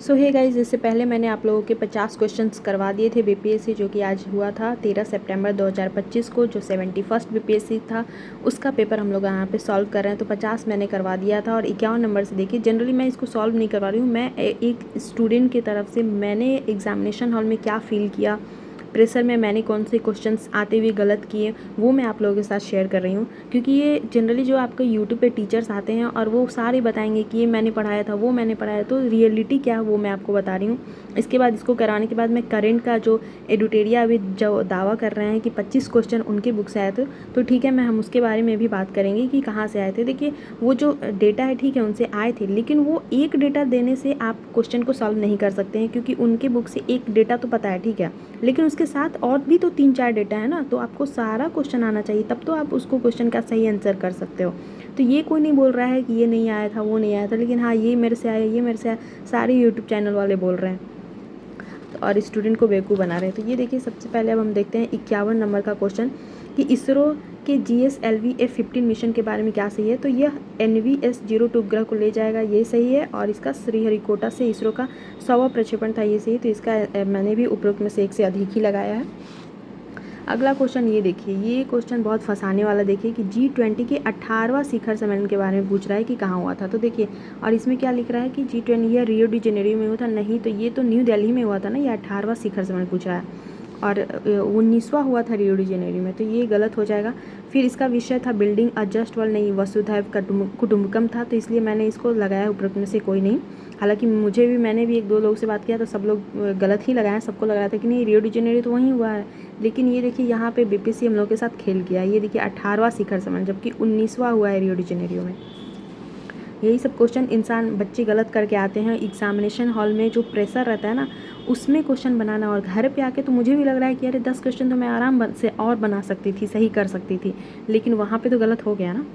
सो hey guys, इससे पहले मैंने आप लोगों के 50 क्वेश्चंस करवा दिए थे बीपीएससी, जो कि आज हुआ था 13 सितंबर 2025 को, जो 71st बीपीएससी था उसका पेपर हम लोग यहाँ पे सॉल्व कर रहे हैं। तो 50 मैंने करवा दिया था और 51 नंबर से देखिए, जनरली मैं इसको सॉल्व नहीं करवा रही हूँ। मैं एक स्टूडेंट की तरफ से मैंने एग्जामिनेशन हॉल में क्या फ़ील किया, प्रेशर में मैंने कौन से क्वेश्चंस आते हुए गलत किए, वो मैं आप लोगों के साथ शेयर कर रही हूँ। क्योंकि ये जनरली जो आपके यूट्यूब पे टीचर्स आते हैं और वो सारे बताएंगे कि ये मैंने पढ़ाया था, वो मैंने पढ़ाया, तो रियलिटी क्या है वो मैं आपको बता रही हूँ। इसके बाद इसको कराने के बाद मैं करेंट का जो एडिटोरिया अभी जो दावा कर रहे हैं कि 25 क्वेश्चन उनके बुक से आए थे, तो ठीक है, मैं हम उसके बारे में भी बात करेंगे कि कहाँ से आए थे। देखिए, वो जो डेटा है ठीक है उनसे आए थे, लेकिन वो एक डेटा देने से आप क्वेश्चन को सॉल्व नहीं कर सकते हैं, क्योंकि उनके बुक से एक डेटा तो पता है ठीक है, लेकिन उसके साथ और भी तो 3-4 डेटा है ना, तो आपको सारा क्वेश्चन आना चाहिए, तब तो आप उसको क्वेश्चन का सही आंसर कर सकते हो। तो ये कोई नहीं बोल रहा है कि ये नहीं आया था, वो नहीं आया था, लेकिन हाँ ये मेरे से आया, ये मेरे से आया, सारे यूट्यूब चैनल वाले बोल रहे हैं और स्टूडेंट को बेवकूफ़ बना रहे हैं। तो ये देखिए, सबसे पहले अब हम देखते हैं 51 नंबर का क्वेश्चन कि इसरो के GSLV F-15 मिशन के बारे में क्या सही है। तो यह NVS-02 उपग्रह को ले जाएगा, ये सही है, और इसका श्रीहरिकोटा से इसरो का 100वां प्रक्षेपण था, ये सही है। तो इसका मैंने भी उपरोक्त में से एक से अधिक ही लगाया है। अगला क्वेश्चन ये देखिए, ये क्वेश्चन बहुत फंसाने वाला देखिए कि G20 के 18वां शिखर सम्मेलन के बारे में पूछ रहा है कि कहाँ हुआ था। तो देखिए, और इसमें क्या लिख रहा है कि G20 यह रियो डी जेनेरियो में हुआ था, नहीं, तो ये तो न्यू दिल्ली में हुआ था ना, ये 18वां शिखर सम्मेलन पूछ रहा है और 19वां हुआ था रियो डी जेनेरियो में, तो ये गलत हो जाएगा। फिर इसका विषय था बिल्डिंग अ जस्ट वर्ल्ड, नहीं, वसुधैव कुटुम्बकम था, तो इसलिए मैंने इसको लगाया उपरोक्त में से कोई नहीं। हालांकि मैंने भी 1-2 लोगों से बात किया तो सब लोग गलत ही लगाए, सबको लगाया था कि नहीं रियो डी जेनेरियो तो वहीं हुआ है। लेकिन ये देखिए, यहाँ पे बीपीएससी हम लोग के साथ खेल किया। ये देखिए 18वां शिखर सम्मेलन, जबकि 19वां हुआ है रियो डी जेनेरियो में। यही सब क्वेश्चन बच्चे गलत करके आते हैं। एग्जामिनेशन हॉल में जो प्रेशर रहता है ना, उसमें क्वेश्चन बनाना, और घर पे आके तो मुझे भी लग रहा है कि अरे 10 क्वेश्चन तो मैं आराम से और बना सकती थी, सही कर सकती थी, लेकिन वहाँ पे तो गलत हो गया ना।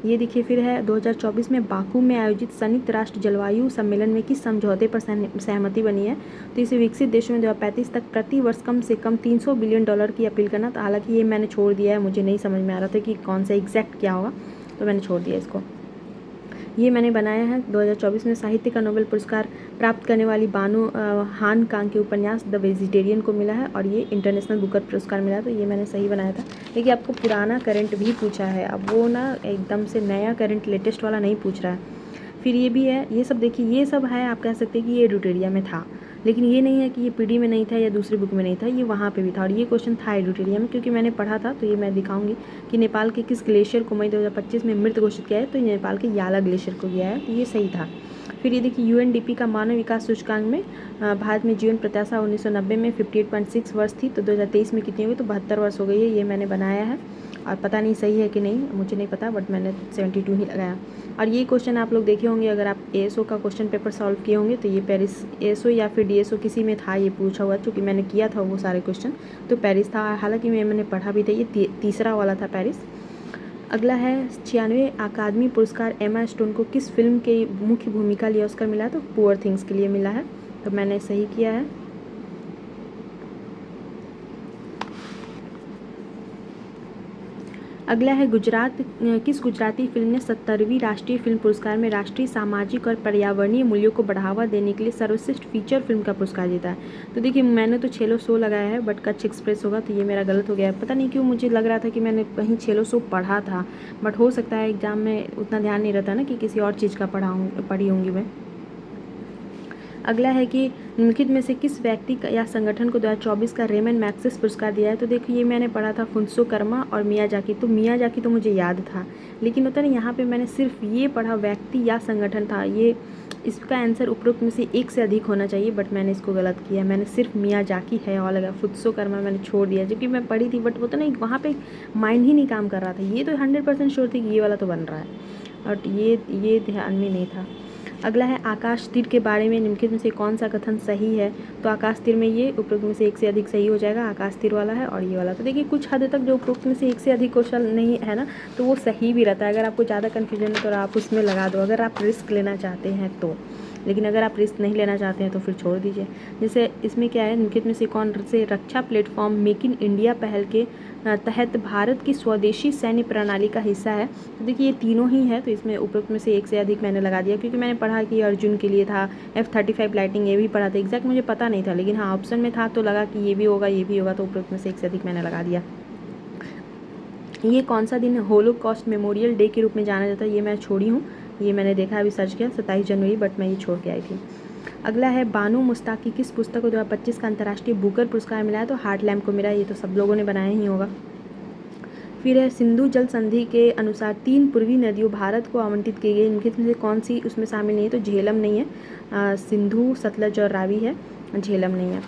ये देखिए, फिर है 2024 में बाकू में आयोजित संयुक्त राष्ट्र जलवायु सम्मेलन में किस समझौते पर सहमति बनी है। तो इसे विकसित देशों में 2035 तक प्रति वर्ष कम से कम $300 बिलियन की अपील करना। तो हालांकि ये मैंने छोड़ दिया है, मुझे नहीं समझ में आ रहा था कि कौन सा एग्जैक्ट क्या होगा, तो मैंने छोड़ दिया इसको। ये मैंने बनाया है 2024 में साहित्य का नोबेल पुरस्कार प्राप्त करने वाली बानू हान कांग के उपन्यास द वेजिटेरियन को मिला है, और ये इंटरनेशनल बुकर पुरस्कार मिला, तो ये मैंने सही बनाया था। देखिए, आपको पुराना करंट भी पूछा है, अब वो ना एकदम से नया करंट लेटेस्ट वाला नहीं पूछ रहा है। फिर ये भी है, ये सब देखिए, ये सब है, आप कह सकते हैं कि ये एडिटोरिया में था, लेकिन ये नहीं है कि ये पीडी में नहीं था या दूसरी बुक में नहीं था, ये वहाँ पे भी था, और ये क्वेश्चन था एडिटोरिया में, क्योंकि मैंने पढ़ा था। तो ये मैं दिखाऊंगी कि नेपाल के किस ग्लेशियर को मई 2025 में मृत घोषित किया है। तो ये नेपाल के याला ग्लेशियर को गया है, तो ये सही था। फिर ये देखिए, UNDP का मानव विकास सूचकांक में भारत में जीवन प्रत्याशा 1990 में 58.6 वर्ष थी, तो 2023 में कितनी हुई, तो 72 वर्ष हो गई है। ये मैंने बनाया है, और पता नहीं सही है कि नहीं, मुझे नहीं पता, बट मैंने 72 ही लगाया। और ये क्वेश्चन आप लोग देखे होंगे, अगर आप ASO का क्वेश्चन पेपर सॉल्व किए होंगे, तो ये पेरिस ASO या फिर DSO किसी में था, ये पूछा हुआ, चूँकि मैंने किया था वो सारे क्वेश्चन, तो पेरिस था। हालांकि मैंने पढ़ा भी था, ये तीसरा वाला था पेरिस। अगला है 96 अकादमी पुरस्कार एमा स्टोन को किस फिल्म के मुख्य भूमिका लिए ऑस्कर मिला है। तो पुअर थिंग्स के लिए मिला है, तो मैंने सही किया है। अगला है किस गुजराती फिल्म ने 70वीं राष्ट्रीय फिल्म पुरस्कार में राष्ट्रीय सामाजिक और पर्यावरणीय मूल्यों को बढ़ावा देने के लिए सर्वश्रेष्ठ फीचर फिल्म का पुरस्कार जीता है। तो देखिए, मैंने तो छेलो सो लगाया है, बट कच्छ एक्सप्रेस होगा, तो ये मेरा गलत हो गया है। पता नहीं क्यों मुझे लग रहा था कि मैंने कहीं छेलो सो पढ़ा था, बट हो सकता है एग्जाम में उतना ध्यान नहीं रहता ना कि किसी और चीज़ का पढ़ी होंगी मैं। अगला है कि निम्नलिखित में से किस व्यक्ति या संगठन को 2024 का रेमन मैग्सेसे पुरस्कार दिया है। तो देखिए, ये मैंने पढ़ा था फुनसो कर्मा और मियाजाकी। तो मियाजाकी तो मुझे याद था, लेकिन होता ना, यहाँ पे मैंने सिर्फ ये पढ़ा व्यक्ति या संगठन था, ये इसका आंसर उपरोक्त में से एक से अधिक होना चाहिए, बट मैंने इसको गलत किया। मैंने सिर्फ मियाजाकी है और लगा, फुत्सो कर्मा मैंने छोड़ दिया, जबकि मैं पढ़ी थी, बट होता नहीं, वहाँ पे माइंड ही नहीं काम कर रहा था। ये तो 100% श्योर थी कि ये वाला तो बन रहा है, और ये ध्यान में नहीं था। अगला है आकाश तीर के बारे में निम्नलिखित में से कौन सा कथन सही है। तो आकाश तीर में ये उपरोक्त में से एक से अधिक सही हो जाएगा, आकाश तीर वाला है, और ये वाला। तो देखिए, कुछ हद तक जो उपरोक्त में से एक से अधिक क्वेश्चन नहीं है ना, तो वो सही भी रहता है। अगर आपको ज़्यादा कन्फ्यूजन है तो आप उसमें लगा दो, अगर आप रिस्क लेना चाहते हैं तो। लेकिन अगर आप रिस्क नहीं लेना चाहते हैं तो फिर छोड़ दीजिए। जैसे इसमें क्या है, निम्नलिखित में से कौन से रक्षा प्लेटफॉर्म मेक इन इंडिया पहल के तहत भारत की स्वदेशी सैन्य प्रणाली का हिस्सा है? तो देखिए ये तीनों ही है, तो इसमें उपरोक्त में से एक से अधिक मैंने लगा दिया, क्योंकि मैंने पढ़ा कि अर्जुन के लिए था, F-35 लाइटनिंग ये भी पढ़ा था। एग्जैक्ट मुझे पता नहीं था, लेकिन हाँ ऑप्शन में था तो लगा कि ये भी होगा ये भी होगा, तो उपरोक्त में से एक से अधिक मैंने लगा दिया। ये कौन सा दिन होलोकॉस्ट मेमोरियल डे के रूप में जाना जाता है? ये मैं छोड़ी हूँ, ये मैंने देखा अभी सर्च किया 27 जनवरी, बट मैं ये छोड़ के आई थी। अगला है बानू मुस्ताक की किस पुस्तक को 2025 का अंतर्राष्ट्रीय बुकर पुरस्कार मिला है? तो हार्ट लैम्प को मिला। ये तो सब लोगों ने बनाया ही होगा। फिर है सिंधु जल संधि के अनुसार 3 पूर्वी नदियों भारत को आवंटित की गई, निम्नलिखित में से कौन सी उसमें शामिल नहीं है? तो झेलम नहीं है, सिंधु, सतलज और रावी है, झेलम नहीं है।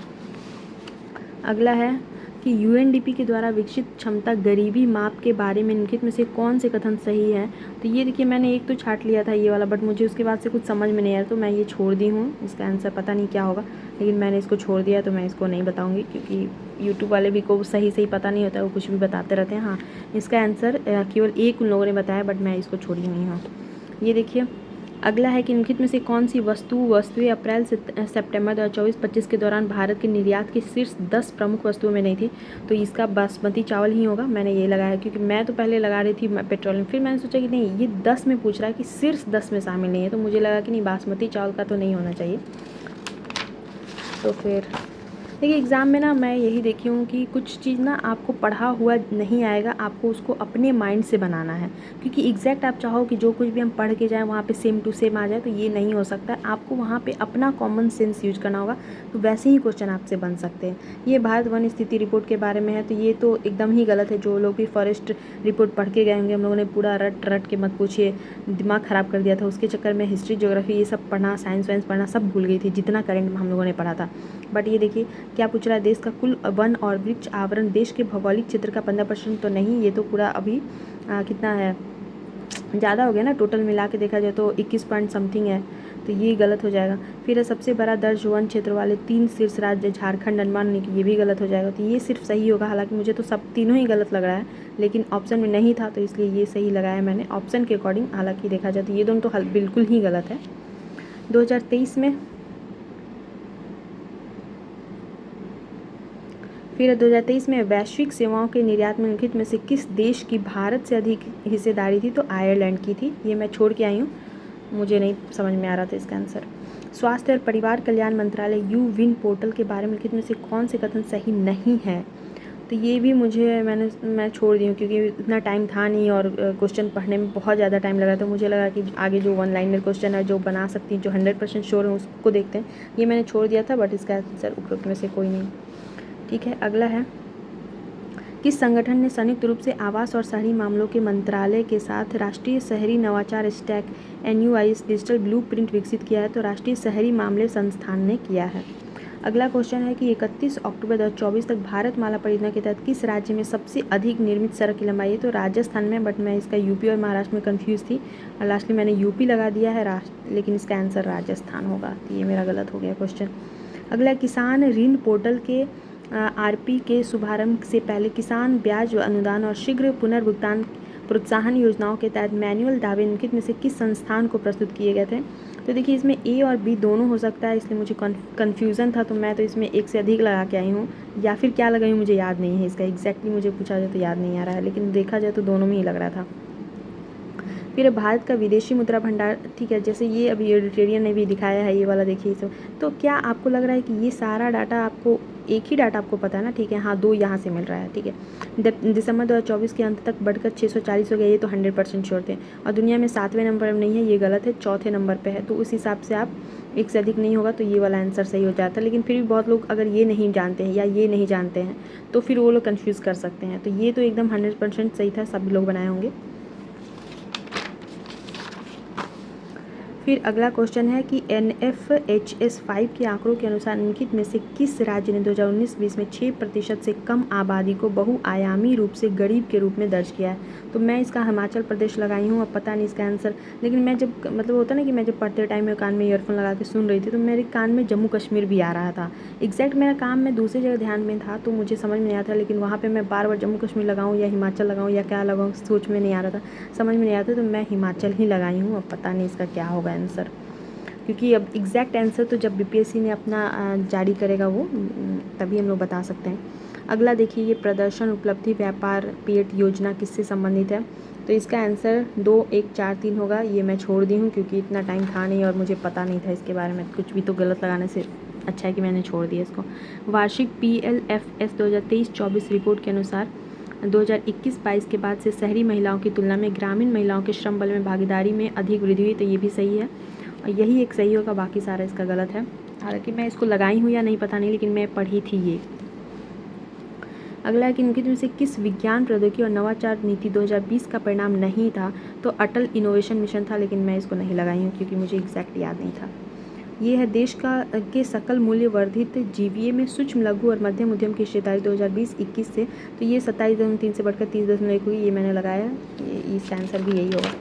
अगला है कि यूएनडीपी के द्वारा विकसित क्षमता गरीबी माप के बारे में निम्नलिखित में से कौन से कथन सही है? तो ये देखिए मैंने एक तो छाट लिया था ये वाला, बट मुझे उसके बाद से कुछ समझ में नहीं आया, तो मैं ये छोड़ दी हूँ। इसका आंसर पता नहीं क्या होगा, लेकिन मैंने इसको छोड़ दिया, तो मैं इसको नहीं बताऊँगी, क्योंकि यूट्यूब वाले भी को सही पता नहीं होता है, वो कुछ भी बताते रहते हैं। हाँ, इसका आंसर केवल एक उन लोगों ने बताया, बट मैं इसको छोड़ी हुई हूँ। ये देखिए अगला है कि निम्नलिखित में से कौन सी वस्तुएं अप्रैल से सितंबर 2024-25 के दौरान भारत के निर्यात की शीर्ष 10 प्रमुख वस्तुओं में नहीं थी? तो इसका बासमती चावल ही होगा। मैंने ये लगाया क्योंकि मैं तो पहले लगा रही थी पेट्रोलियम, फिर मैंने सोचा कि नहीं ये 10 में पूछ रहा है कि शीर्ष 10 में शामिल नहीं है, तो मुझे लगा कि नहीं बासमती चावल का तो नहीं होना चाहिए। तो फिर देखिए एग्ज़ाम में ना मैं यही देखी हूँ कि कुछ चीज़ ना आपको पढ़ा हुआ नहीं आएगा, आपको उसको अपने माइंड से बनाना है, क्योंकि एग्जैक्ट आप चाहो कि जो कुछ भी हम पढ़ के जाएँ वहाँ पे सेम टू सेम आ जाए, तो ये नहीं हो सकता है। आपको वहाँ पे अपना कॉमन सेंस यूज करना होगा, तो वैसे ही क्वेश्चन आपसे बन सकते हैं। ये भारत वन स्थिति रिपोर्ट के बारे में है, तो ये तो एकदम ही गलत है। जो लोग भी फॉरेस्ट रिपोर्ट पढ़ के गए होंगे, हम लोगों ने पूरा रट के मत पूछिए, दिमाग ख़राब कर दिया था उसके चक्कर में। हिस्ट्री ज्योग्राफी ये सब पढ़ना, साइंस वाइंस पढ़ना सब भूल गई थी, जितना करेंट में हम लोगों ने पढ़ा था। बट ये देखिए क्या पूछ रहा है, देश का कुल वन और वृक्ष आवरण देश के भौगोलिक क्षेत्र का 15% तो नहीं, ये तो पूरा अभी कितना है, ज़्यादा हो गया ना, टोटल मिला के देखा जाए तो 21 पॉइंट समथिंग है, तो ये गलत हो जाएगा। फिर है सबसे बड़ा दर्ज वन क्षेत्र वाले 3 शीर्ष राज्य झारखंड, अंडमान, ये भी गलत हो जाएगा, तो ये सिर्फ सही होगा। हालांकि मुझे तो सब तीनों ही गलत लग रहा है, लेकिन ऑप्शन में नहीं था तो इसलिए ये सही लगाया मैंने ऑप्शन के अकॉर्डिंग। हालांकि देखा जाए तो ये दोनों तो बिल्कुल ही गलत है। 2023 में फिर 2023 में वैश्विक सेवाओं के निर्यात में निम्नलिखित में से किस देश की भारत से अधिक हिस्सेदारी थी? तो आयरलैंड की थी। ये मैं छोड़ के आई हूँ, मुझे नहीं समझ में आ रहा था इसका आंसर। स्वास्थ्य और परिवार कल्याण मंत्रालय यू-विन पोर्टल के बारे में निम्नलिखित में से कौन से कथन सही नहीं है? तो ये भी मैं छोड़ दी हूँ, क्योंकि इतना टाइम था नहीं और क्वेश्चन पढ़ने में बहुत ज़्यादा टाइम लगा, तो मुझे लगा कि आगे जो वन लाइनर क्वेश्चन है जो बना सकती हैं, जो 100% श्योर है उसको देखते हैं। ये मैंने छोड़ दिया था, बट इसका आंसर उपरोक्त में से कोई नहीं। ठीक है, अगला है किस संगठन ने संयुक्त रूप से आवास और शहरी मामलों के मंत्रालय के साथ राष्ट्रीय शहरी नवाचार स्टैक NUIS डिजिटल ब्लूप्रिंट विकसित किया है? तो राष्ट्रीय शहरी मामले संस्थान ने किया है। अगला क्वेश्चन है कि 31 अक्टूबर 2024 तक भारत माला परियोजना के तहत किस राज्य में सबसे अधिक निर्मित सड़क की लंबाई है? तो राजस्थान में, बट मैं इसका यूपी और महाराष्ट्र में कंफ्यूज थी और लास्टली मैंने यूपी लगा दिया है, लेकिन इसका आंसर राजस्थान होगा, तो ये मेरा गलत हो गया क्वेश्चन। अगला किसान ऋण पोर्टल के RP के शुभारंभ से पहले किसान ब्याज अनुदान और शीघ्र पुनर्भुगतान प्रोत्साहन योजनाओं के तहत मैनुअल दावे निम्नलिखित में से किस संस्थान को प्रस्तुत किए गए थे? तो देखिए इसमें A और B दोनों हो सकता है, इसलिए मुझे कन्फ्यूज़न था, तो मैं तो इसमें एक से अधिक लगा के आई हूँ, या फिर क्या लगाई हूँ मुझे याद नहीं है। इसका एग्जैक्टली मुझे पूछा जाए तो याद नहीं आ रहा है, लेकिन देखा जाए तो दोनों में ही लग रहा था। फिर भारत का विदेशी मुद्रा भंडार, ठीक है, जैसे ये अभी एडिटोरियल ने भी दिखाया है, ये वाला देखिए सब। तो क्या आपको लग रहा है कि ये सारा डाटा आपको एक ही डाटा आपको पता है ना? ठीक है, हाँ 2 यहाँ से मिल रहा है। ठीक है, दिसंबर 2024 के अंत तक बढ़कर 640 हो गया, ये तो 100% श्योर थे। और दुनिया में 7वें नंबर पर नहीं है, ये गलत है, 4थे नंबर पे है, तो उस हिसाब से आप एक से अधिक नहीं होगा, तो ये वाला आंसर सही हो जाता है। लेकिन फिर भी बहुत लोग अगर ये नहीं जानते हैं या ये नहीं जानते हैं तो फिर वो लोग कन्फ्यूज़ कर सकते हैं, तो ये तो एकदम 100% सही था, सभी लोग बनाए होंगे। फिर अगला क्वेश्चन है कि NFHS 5 के आंकड़ों के अनुसार निम्नलिखित में से किस राज्य ने 2019-20 में 6% से कम आबादी को बहुआयामी रूप से गरीब के रूप में दर्ज किया है? तो मैं इसका हिमाचल प्रदेश लगाई हूँ, अब पता नहीं इसका आंसर, लेकिन मैं जब मतलब होता ना कि मैं जब पढ़ते टाइम में कान में ईयरफोन लगा के सुन रही थी, तो मेरे कान में जम्मू कश्मीर भी आ रहा था। एग्जैक्ट मेरा काम में दूसरी जगह ध्यान में था, तो मुझे समझ में नहीं आता, लेकिन वहाँ पर मैं बार बार जम्मू कश्मीर लगाऊँ या हिमाचल लगाऊँ या क्या लगाऊँ समझ में नहीं आ रहा था, तो मैं हिमाचल ही लगाई हूँ, अब पता नहीं इसका क्या होगा आंसर। क्योंकि अब एग्जैक्ट आंसर तो जब बीपीएससी ने अपना जारी करेगा वो तभी हम लोग बता सकते हैं। अगला देखिए, ये प्रदर्शन उपलब्धि व्यापार पेट योजना किससे संबंधित है? तो इसका आंसर 2 1 4 3 होगा। ये मैं छोड़ दी हूँ क्योंकि इतना टाइम था नहीं और मुझे पता नहीं था इसके बारे में। कुछ भी तो गलत लगाने से अच्छा है कि मैंने छोड़ दिया इसको। वार्षिक PLFS 2023-24 रिपोर्ट के अनुसार 2021-22 के बाद से शहरी महिलाओं की तुलना में ग्रामीण महिलाओं के श्रम बल में भागीदारी में अधिक वृद्धि हुई। तो ये भी सही है और यही एक सही होगा, बाकी सारा इसका गलत है। हालांकि मैं इसको लगाई हूँ या नहीं पता नहीं, लेकिन मैं पढ़ी थी ये। अगला है कि निम्नलिखित में से किस विज्ञान प्रौद्योगिकी और नवाचार नीति 2020 का परिणाम नहीं था? तो अटल इनोवेशन मिशन था, लेकिन मैं इसको नहीं लगाई हूँ क्योंकि मुझे एग्जैक्ट याद नहीं था। ये है देश के सकल मूल्य वर्धित जीवीए में सूक्ष्म लघु और मध्यम उद्यम की हिस्सेदारी 2020-21 से। तो ये 27.3 से बढ़कर 30.1 हुई, ये मैंने लगाया। इसका आंसर भी यही होगा।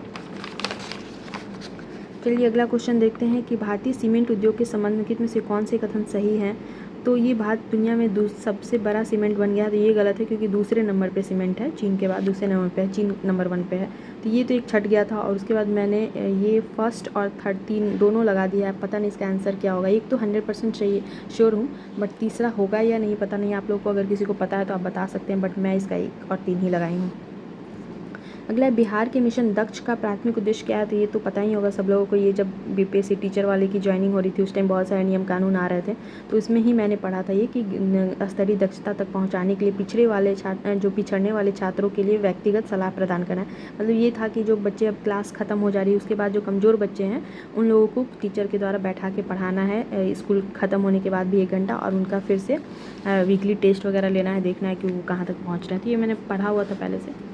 चलिए अगला क्वेश्चन देखते हैं कि भारतीय सीमेंट उद्योग के संबंध में से कौन से कथन सही हैं? तो ये भारत दुनिया में सबसे बड़ा सीमेंट बन गया। तो ये गलत है क्योंकि दूसरे नंबर पे सीमेंट है, चीन के बाद दूसरे नंबर पे है, चीन नंबर 1 पे है। तो ये तो एक छट गया था और उसके बाद मैंने ये फर्स्ट और थर्ड तीन दोनों लगा दिया है। पता नहीं इसका आंसर क्या होगा। एक तो 100% श्योर हूँ, बट तीसरा होगा या नहीं पता नहीं। आप लोग को अगर किसी को पता है तो आप बता सकते हैं, बट मैं इसका 1 और 3 ही लगाई हूँ। अगला बिहार के मिशन दक्ष का प्राथमिक उद्देश्य क्या है? तो ये तो पता ही होगा सब लोगों को। ये जब बीपीएससी टीचर वाले की ज्वाइनिंग हो रही थी उस टाइम बहुत सारे नियम कानून आ रहे थे, तो इसमें ही मैंने पढ़ा था ये कि स्तरीय दक्षता तक पहुंचाने के लिए पिछड़ने वाले छात्रों के लिए व्यक्तिगत सलाह प्रदान करना है। मतलब ये था कि जो बच्चे अब क्लास ख़त्म हो जा रही है उसके बाद जो कमज़ोर बच्चे हैं उन लोगों को टीचर के द्वारा बैठा के पढ़ाना है स्कूल ख़त्म होने के बाद भी 1 घंटा, और उनका फिर से वीकली टेस्ट वगैरह लेना है, देखना है कि वो कहाँ तक पहुँच रहे हैं। तो ये मैंने पढ़ा हुआ था पहले से।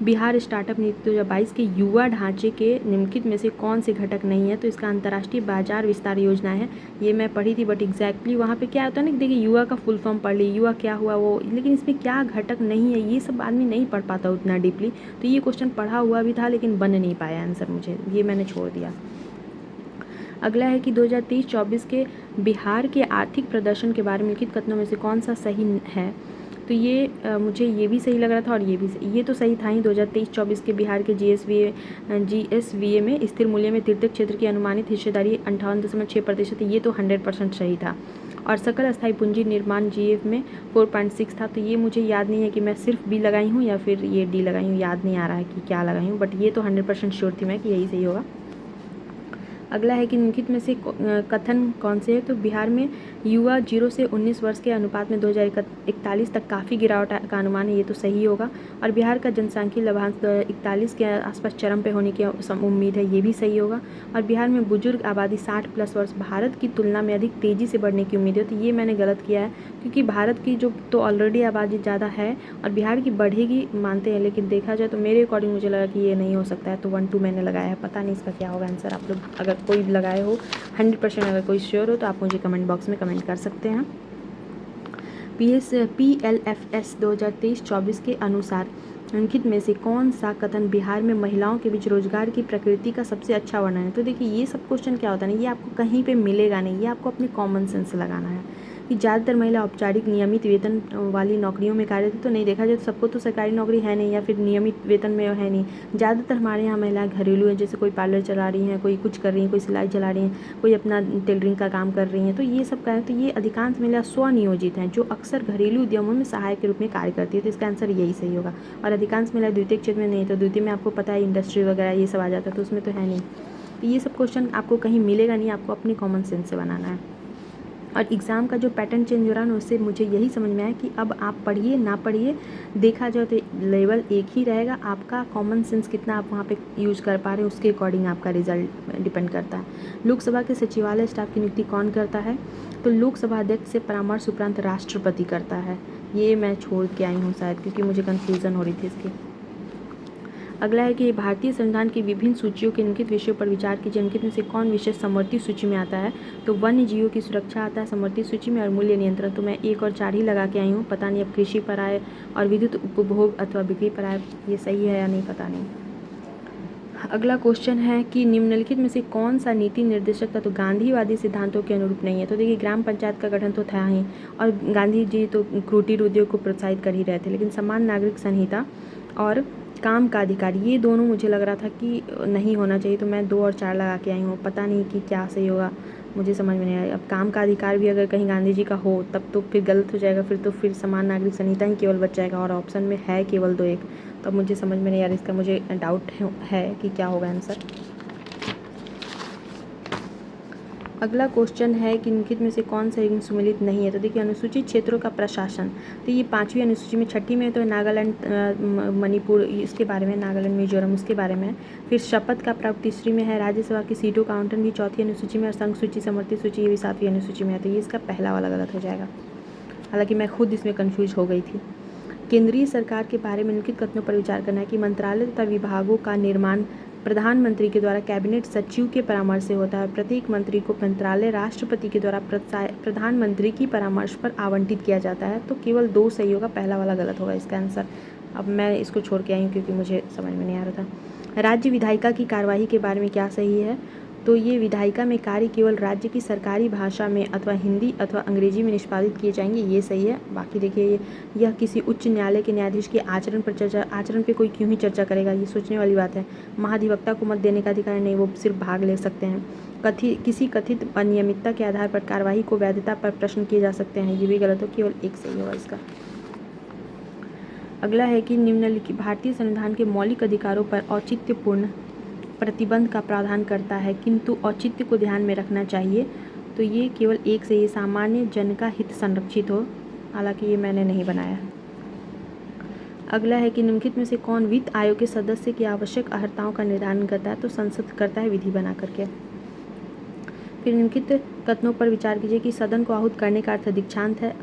बिहार स्टार्टअप नीति 2022 के युवा ढांचे के निम्नलिखित में से कौन से घटक नहीं है? तो इसका अंतर्राष्ट्रीय बाजार विस्तार योजना है। ये मैं पढ़ी थी, बट एग्जैक्टली वहाँ पे क्या होता है ना कि देखिए युवा का फुल फॉर्म पढ़ ली, युवा क्या हुआ वो, लेकिन इसमें क्या घटक नहीं है ये सब आदमी नहीं पढ़ पाता उतना डीपली। तो ये क्वेश्चन पढ़ा हुआ भी था लेकिन बन नहीं पाया आंसर मुझे, ये मैंने छोड़ दिया। अगला है कि 2023-24 के बिहार के आर्थिक प्रदर्शन के बारे में लिखित कथनों में से कौन सा सही है? तो ये मुझे ये भी सही लग रहा था और ये भी ये तो सही था ही। 2023-24 के बिहार के GSVA में स्थिर मूल्य में तृतीयक क्षेत्र की अनुमानित हिस्सेदारी 58.6%। ये तो 100% सही था। और सकल अस्थायी पूंजी निर्माण GF में 4.6 था। तो ये मुझे याद नहीं है कि मैं सिर्फ B लगाई हूँ या फिर ये D लगाई हूँ, याद नहीं आ रहा है कि क्या लगाई हूँ, बट ये तो 100% श्योर थी मैं कि यही सही होगा। अगला है कि निम्नलिखित में से कथन कौन से है? तो बिहार में युवा 0 से 19 वर्ष के अनुपात में 2041 तक काफ़ी गिरावट का अनुमान है। ये तो सही होगा। और बिहार का जनसांख्यिकीय लाभांश 2041 के आसपास चरम पे होने की उम्मीद है। ये भी सही होगा। और बिहार में बुजुर्ग आबादी 60+ वर्ष भारत की तुलना में अधिक तेज़ी से बढ़ने की उम्मीद है। तो ये मैंने गलत किया है क्योंकि भारत की जो तो ऑलरेडी आबादी ज़्यादा है और बिहार की बढ़ेगी मानते हैं, लेकिन देखा जाए तो मेरे अकॉर्डिंग मुझे लगा कि ये नहीं हो सकता है। तो 1 2 मैंने लगाया है, पता नहीं इसका क्या होगा आंसर। आप लोग अगर कोई लगाए हो 100%, अगर कोई श्योर हो तो आप मुझे कमेंट बॉक्स में कमेंट कर सकते हैं। PLFS 2023-24 के अनुसार निम्नलिखित में से कौन सा कथन बिहार में महिलाओं के बीच रोजगार की प्रकृति का सबसे अच्छा वर्णन है? तो देखिए ये सब क्वेश्चन क्या होता है ना, ये आपको कहीं पे मिलेगा नहीं, ये आपको अपने कॉमन सेंस से लगाना है कि ज़्यादातर महिला औपचारिक नियमित वेतन वाली नौकरियों में कार्यरत है। तो नहीं, देखा जाए तो सबको तो सरकारी नौकरी है नहीं या फिर नियमित वेतन में है नहीं। ज़्यादातर हमारे यहाँ महिलाएं घरेलू हैं, जैसे कोई पार्लर चला रही हैं, कोई कुछ कर रही हैं, कोई सिलाई चला रही हैं, कोई अपना टेलरिंग का काम कर रही हैं। तो ये सब कार्य, तो ये अधिकांश महिला स्वनियोजित हैं जो अक्सर घरेलू उद्यमों में सहायक के रूप में कार्य करती है। तो इसका आंसर यही सही होगा। और अधिकांश महिला द्वितीय क्षेत्र में नहीं, तो द्वितीय में आपको पता है इंडस्ट्री वगैरह ये सब आ जाता है, तो उसमें तो है नहीं। तो ये सब क्वेश्चन आपको कहीं मिलेगा नहीं, आपको अपनी कॉमन सेंस से बनाना है। और एग्ज़ाम का जो पैटर्न चेंज हो रहा है ना, उससे मुझे यही समझ में आया कि अब आप पढ़िए ना पढ़िए, देखा जाए तो लेवल एक ही रहेगा। आपका कॉमन सेंस कितना आप वहाँ पे यूज़ कर पा रहे हैं उसके अकॉर्डिंग आपका रिजल्ट डिपेंड करता है। लोकसभा के सचिवालय स्टाफ की नियुक्ति कौन करता है? तो लोकसभा अध्यक्ष से परामर्श उपरांत राष्ट्रपति करता है। ये मैं छोड़ के आई हूँ शायद, क्योंकि मुझे कन्फ्यूज़न हो रही थी इसकी। अगला है कि भारतीय संविधान की विभिन्न सूचियों के निम्नलिखित विषयों पर विचार कीजिए। निम्नलिखित में से कौन विषय समवर्ती सूची में आता है? तो वन्य जीवों की सुरक्षा आता है समवर्ती सूची में, और मूल्य नियंत्रण। तो मैं 1 और 4 ही लगा के आई हूँ, पता नहीं अब कृषि पर आए और विद्युत उपभोग अथवा बिक्री पर आए, ये सही है या नहीं पता नहीं। अगला क्वेश्चन है कि निम्नलिखित में से कौन सा नीति निर्देशक तत्व गांधीवादी सिद्धांतों के अनुरूप नहीं है? तो देखिए ग्राम पंचायत का गठन तो था ही, और गांधी जी तो कुटीर उद्योग को प्रोत्साहित कर ही रहे थे, लेकिन समान नागरिक संहिता और काम का अधिकार, ये दोनों मुझे लग रहा था कि नहीं होना चाहिए, तो मैं 2 और 4 लगा के आई हूँ। पता नहीं कि क्या सही होगा, मुझे समझ में नहीं आया। अब काम का अधिकार भी अगर कहीं गांधी जी का हो तब तो फिर गलत हो जाएगा, फिर समान नागरिक संहिता ही केवल बच जाएगा और ऑप्शन में है केवल 2 एक। तब मुझे समझ में नहीं आ रहा, इसका मुझे डाउट है कि क्या होगा आंसर। अगला क्वेश्चन है कि निम्नलिखित में से कौन सा एक सम्मिलित नहीं है। तो देखिए, अनुसूचित क्षेत्रों का प्रशासन, तो ये 5वीं अनुसूची में, 6ठी में तो नागालैंड, मणिपुर, इसके बारे में, नागालैंड मिजोरम उसके बारे में। फिर शपथ का प्रावधान 3री में है। राज्यसभा की सीटों का आवंटन भी 4थी अनुसूची में, और संघ सूची समर्थित सूची ये भी 7वीं अनुसूची में है। तो ये इसका पहला वाला गलत हो जाएगा, हालांकि मैं खुद इसमें कन्फ्यूज हो गई थी। केंद्रीय सरकार के बारे में निम्नलिखित कथनों पर विचार करना है कि मंत्रालय तथा विभागों का निर्माण प्रधानमंत्री के द्वारा कैबिनेट सचिव के परामर्श से होता है। प्रत्येक मंत्री को मंत्रालय राष्ट्रपति के द्वारा प्रधानमंत्री की परामर्श पर आवंटित किया जाता है। तो केवल 2 सही होगा, पहला वाला गलत होगा इसका आंसर। अब मैं इसको छोड़ के आई हूँ क्योंकि मुझे समझ में नहीं आ रहा था। राज्य विधायिका की कार्यवाही के बारे में क्या सही है। तो ये विधायिका में कार्य केवल राज्य की सरकारी भाषा में अथवा हिंदी अथवा अंग्रेजी में निष्पादित किए जाएंगे, ये सही है। बाकी देखिए, यह किसी उच्च न्यायालय के न्यायाधीश के आचरण पर चर्चा, आचरण पे कोई क्यों ही चर्चा करेगा, ये सोचने वाली बात है। महाधिवक्ता को मत देने का अधिकार नहीं, वो सिर्फ भाग ले सकते हैं। किसी कथित अनियमितता के आधार पर कार्यवाही को वैधता पर प्रश्न किए जा सकते हैं, ये भी गलत हो, केवल एक सही होगा इसका। अगला है कि निम्नलिखित भारतीय संविधान के मौलिक अधिकारों पर औचित्यपूर्ण प्रतिबंध का प्रावधान करता है, किंतु औचित्य को ध्यान में रखना चाहिए। तो ये केवल एक से, ये सामान्य जन का हित संरक्षित हो, हालांकि ये मैंने नहीं बनाया। अगला है कि निम्नलिखित में से कौन वित्त आयोग के सदस्य की आवश्यक अर्हताओं का निर्धारण करता है। तो संसद करता है विधि बना करके। फिर निम्नलिखित कथनों पर विचार कीजिए कि सदन को आहूत करने का अर्थ दीक्षांत है।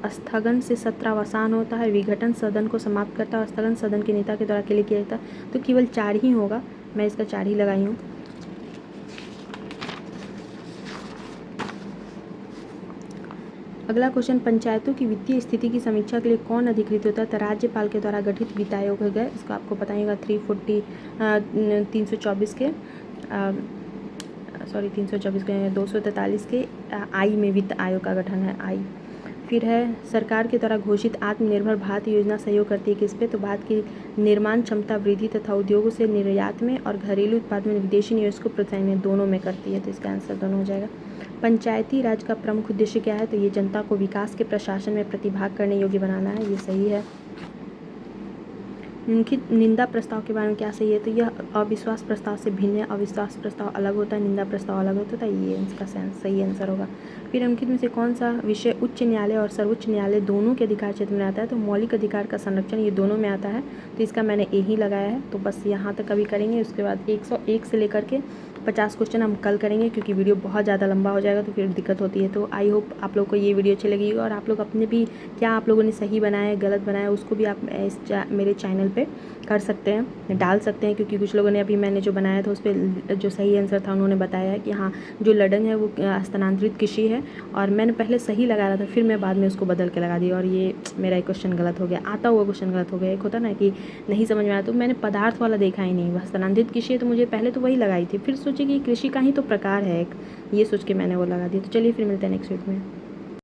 स्थगन से सत्र अवसान होता है। विघटन सदन को समाप्त करता है, और स्थगन सदन के नेता के द्वारा अकेले किया जाता है। तो केवल 4 ही होगा, मैं इसका 4 ही लगाई हूँ। अगला क्वेश्चन, पंचायतों की वित्तीय स्थिति की समीक्षा के लिए कौन अधिकृत होता है। तो राज्यपाल के द्वारा गठित वित्त आयोग है, इसको आपको पता ही होगा। 324 के 243 के आई में वित्त आयोग का गठन है, आई। फिर है सरकार के द्वारा घोषित आत्मनिर्भर भारत योजना सहयोग करती है किस पे। तो भारत की निर्माण क्षमता वृद्धि तथा उद्योगों से निर्यात में और घरेलू उत्पाद में विदेशी निवेश को प्रोत्साहन दोनों में करती है। तो इसका आंसर दोनों हो जाएगा। पंचायती राज का प्रमुख उद्देश्य क्या है। तो ये जनता को विकास के प्रशासन में प्रतिभाग करने योग्य बनाना है, ये सही है। निम्नलिखित निंदा प्रस्ताव के बारे में क्या सही है। तो यह अविश्वास प्रस्ताव से भिन्न है। अविश्वास प्रस्ताव अलग होता है, निंदा प्रस्ताव अलग होता है, ये इसका सही आंसर होगा। फिर निम्नलिखित में से कौन सा विषय उच्च न्यायालय और सर्वोच्च न्यायालय दोनों के अधिकार क्षेत्र में आता है। तो मौलिक अधिकार का संरक्षण, ये दोनों में आता है, तो इसका मैंने ए ही लगाया है। तो बस यहाँ तक अभी करेंगे, उसके बाद 101 से लेकर के 50 क्वेश्चन हम कल करेंगे, क्योंकि वीडियो बहुत ज़्यादा लंबा हो जाएगा तो फिर दिक्कत होती है। तो आई होप आप लोग को ये वीडियो अच्छी लगी, और आप लोग अपने भी क्या आप लोगों ने सही बनाया गलत बनाया उसको भी आप मेरे चैनल पे कर सकते हैं, डाल सकते हैं, क्योंकि कुछ लोगों ने अभी मैंने जो बनाया था उस पर जो सही आंसर था उन्होंने बताया है कि हाँ, जो लडंग है वो स्थानांतरित कृषि है, और मैंने पहले सही लगाया था, फिर मैं बाद में उसको बदल के लगा दिया, और ये मेरा एक क्वेश्चन गलत हो गया, आता हुआ क्वेश्चन गलत हो गया। एक होता ना कि नहीं समझ में आया, तो मैंने पदार्थ वाला देखा ही नहीं, स्थानांतरित कृषि है तो मुझे पहले तो वही लगाई थी, फिर सोचे कि कृषि का ही तो प्रकार है एक, ये सोच के मैंने वो लगा दी। तो चलिए फिर मिलते हैं नेक्स्ट वीक में।